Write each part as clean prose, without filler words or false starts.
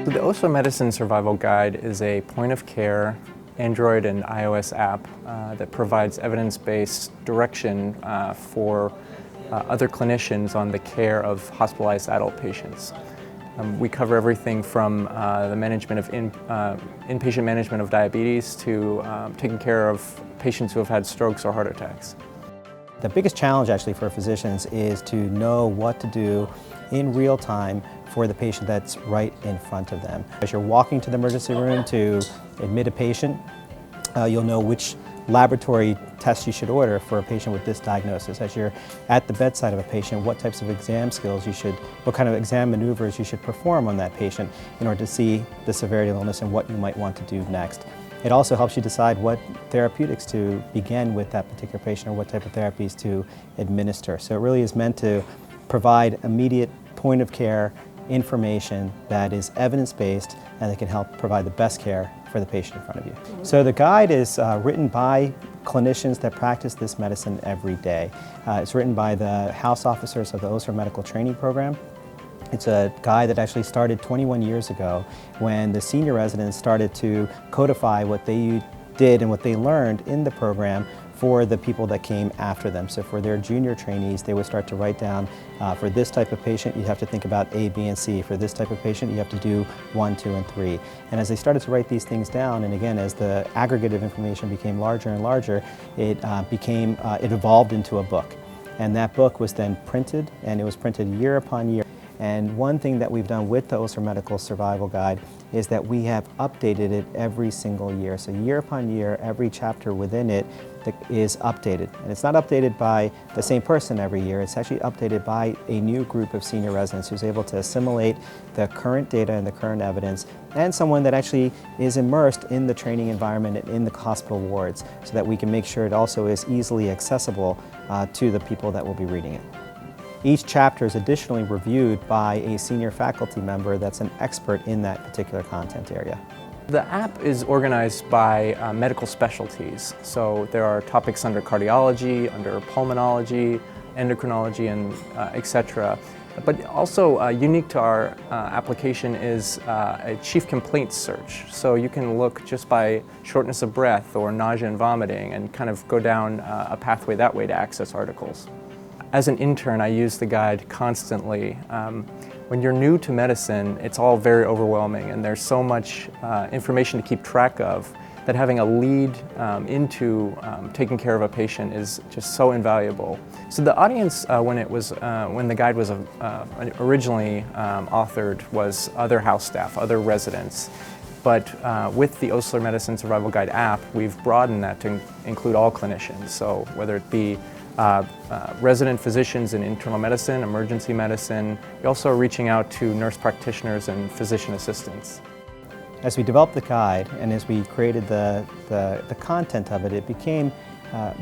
The Osler Medicine Survival Guide is a point-of-care Android and iOS app that provides evidence-based direction for other clinicians on the care of hospitalized adult patients. We cover everything from the management of inpatient management of diabetes to taking care of patients who have had strokes or heart attacks. The biggest challenge actually for physicians is to know what to do in real time for the patient that's right in front of them. As you're walking to the emergency room to admit a patient, you'll know which laboratory tests you should order for a patient with this diagnosis. As you're at the bedside of a patient, what types of exam skills what kind of exam maneuvers you should perform on that patient in order to see the severity of the illness and what you might want to do next. It also helps you decide what therapeutics to begin with that particular patient or what type of therapies to administer. So it really is meant to provide immediate point of care information that is evidence-based and that can help provide the best care for the patient in front of you. So the guide is written by clinicians that practice this medicine every day. It's written by the house officers of the Osler Medical Training Program. It's a guide that actually started 21 years ago when the senior residents started to codify what they did and what they learned in the program for the people that came after them. So for their junior trainees, they would start to write down, for this type of patient, you have to think about A, B, and C. For this type of patient, you have to do 1, 2, and 3. And as they started to write these things down, and again, as the aggregate of information became larger and larger, it evolved into a book. And that book was then printed, and it was printed year upon year. And one thing that we've done with the Osler Medical Survival Guide is that we have updated it every single year. So year upon year, every chapter within it is updated. And it's not updated by the same person every year, it's actually updated by a new group of senior residents who's able to assimilate the current data and the current evidence, and someone that actually is immersed in the training environment and in the hospital wards, so that we can make sure it also is easily accessible to the people that will be reading it. Each chapter is additionally reviewed by a senior faculty member that's an expert in that particular content area. The app is organized by medical specialties. So there are topics under cardiology, under pulmonology, endocrinology, and etc. But also unique to our application is a chief complaints search. So you can look just by shortness of breath or nausea and vomiting and kind of go down a pathway that way to access articles. As an intern, I use the guide constantly. When you're new to medicine, it's all very overwhelming, and there's so much information to keep track of that having a lead into taking care of a patient is just so invaluable. So the audience, when the guide was originally authored, was other house staff, other residents. But with the Osler Medicine Survival Guide app, we've broadened that to include all clinicians. So whether it be resident physicians in internal medicine, emergency medicine. We also are reaching out to nurse practitioners and physician assistants. As we developed the guide and as we created the content of it, it became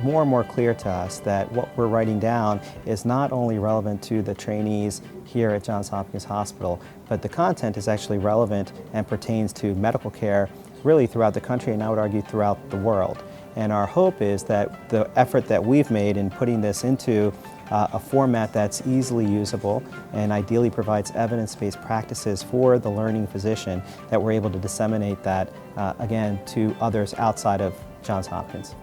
more and more clear to us that what we're writing down is not only relevant to the trainees here at Johns Hopkins Hospital, but the content is actually relevant and pertains to medical care really throughout the country, and I would argue throughout the world. And our hope is that the effort that we've made in putting this into a format that's easily usable and ideally provides evidence-based practices for the learning physician, that we're able to disseminate that, again, to others outside of Johns Hopkins.